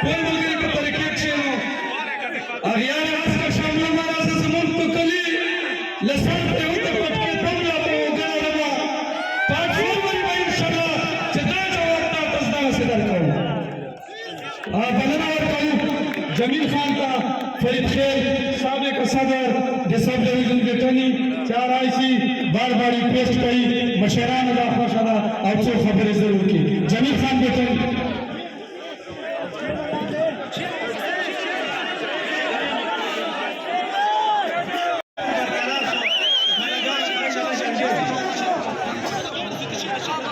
ټول ملګري په طریقې کښېنو اغیار عسکر شامله مراسه زمونږ په کلي له سر پرېوته پټکې دم لا په وګړه ربه پاک شور به وي انشاءالله چې دا جواب تاته دغسې درکوو بلنه ورکوو جمیل خان ته فرید خیل سابق صدر د سب ډویژن بیټني چې راشي بار بار ریکویسټ کوي مشرانو دا خوښه ده او څو خبرې ضرور کړي جمیل خان بیټني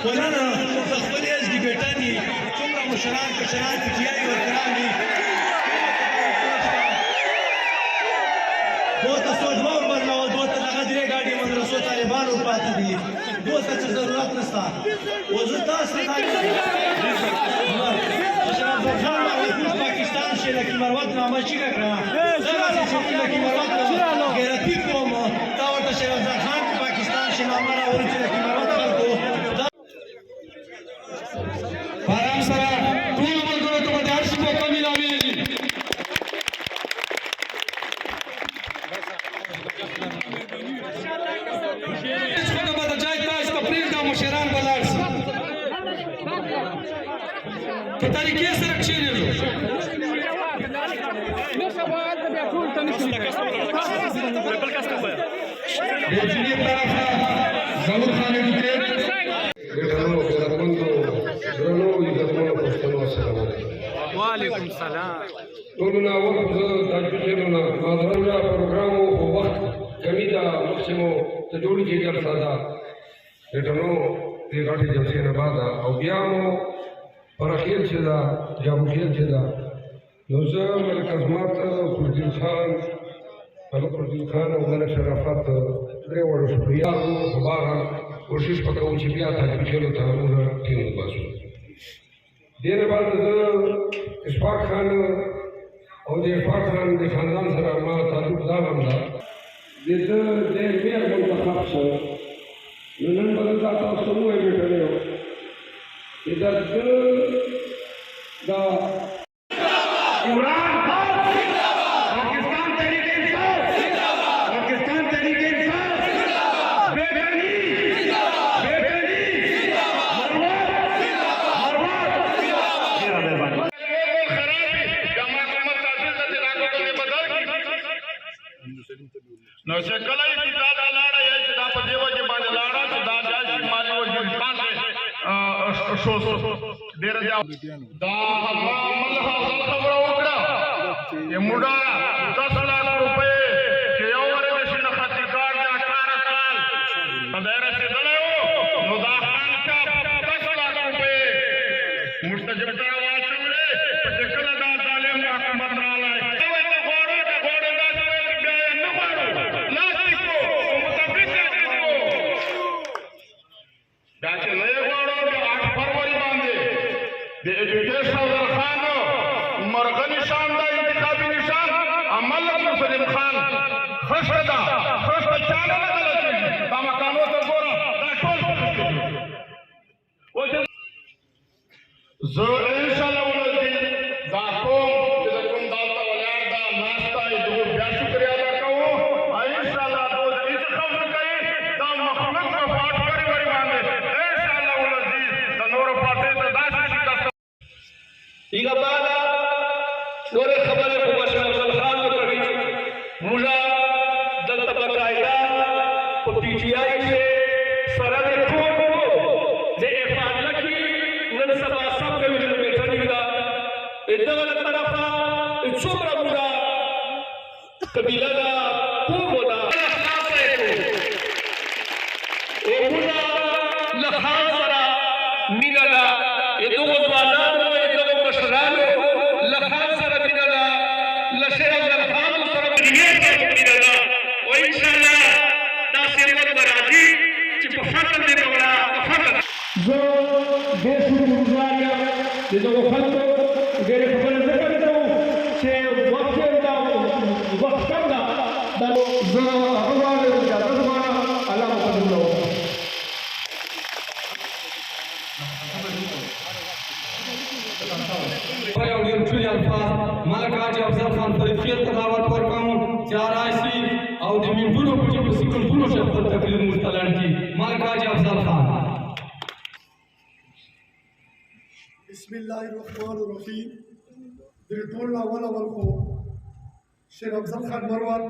ولنه خپل ایس ډي بیټني څومره مشران کشران پکیایي ورکران دي دو ته سوچ مه وربدلوه دو ته دغه درې ګاډي مدرسو طالبان ورپاته دي دو ته څه ضرورت نشته و زه تاسو ته اشرف خان او پاکستان شي لکه مروت نامه چیکه کړه دغسې چې لکه مروت غیرتي قوم دا ورته شریف خان پاکستان شي نامه راوړي چې لکه مروت خلکو آرام سره ټولو ملګرو ته به د هر شي موقع میلاوېږي هېڅ به د جای تاج ته پرېږده مشران به لاړ شي په طریقې سره کښېنېږو د انجینر طرفه ظهور خان ایډوکیټ وعلیکم سلام ټولنا وخت تاجوشنونه مازرنګه پروګرامو په وخت کمیټه مخسمو ته جوړ کېږي ساده ټټنو دې غاټي جلسې نه بعد او بیا مو پر اخیر چې دا جامو خیر چې دا نو زه ملک عظمت فردین خان فردین خان او ملک شرافت درې وړو شکریا خبره کوشش وکړو چې بیا تاجوشنو ته موږ ټینګ وباسو دیر بعد اشفاق خان او د اشفاق خان د خاندان سره ما تعلق دا هم ده د ده د میر منتخب شو نو نن به دا تاسو ووایئ بیټلی و چې د ده دا عمران خان پاکستان تحریک انصاف پاکستان تحریک انصاف بیٹنی نو چې کله یې دا لاړه یا چې دا په دې وجه باندې لاړه چې دا جاج مالي وجه باندې شو ډېر دا عمل خبره وکړه چې موډا 10 लाख روپے چې یو ورته شنه خاطر کار د 18 سال باندې رسیدلی وو نو دا خان صاحب 10 लाख روپے مستجب ته واچولې چې کله دا ظالم حکومت راغلی د ایجوکیشن خان مرغه نشان دا انتخابي نشان عمل مسلم خان خشدا خشدا چاله لګل دا مکانو ته ګوره دا ټول زه ان شاء الله ولودي دا کوم چې د کوم دالته ولاړ دا ناشته دغه بیا شکریا ادا کوو ان شاء الله دا انتخاب کوي دا مخلوق په پاټ کړی وری باندې ان شاء الله ولودي دا نور پاټه ته داسې ಈಗ ಬಾದ ನೋರೆ ಖಬರೆ کو بشار خان وکړي مولا دلته بقایا په پی ټی آی سے سره د ټولو د افاده کی نن سبا سب کوي د میټنګ دا دغه طرفه څومره مولا قبیله دا کومه دا او مولا لخاصره مینا دا دغه ځوانانو زه ډېر شکرګزار یم د دغو خلکو ډېرې خبرې ځکه نه کوم چې وخت یې دا وخت کم ده زه هغه غواړم اجازه غواړم الله مو قبوله وکړي Păi ține alfa, Malakaji Afzal Khan Farifiyat Tadawat ورکوم چې راشي او د منټونو په چې سکندونو شپه تقریر مستلن کی Malakaji Afzal Khan. بسم الله الرحمن الرحيم. درتولنا ولا والخو شيخ أفضل خان مروان.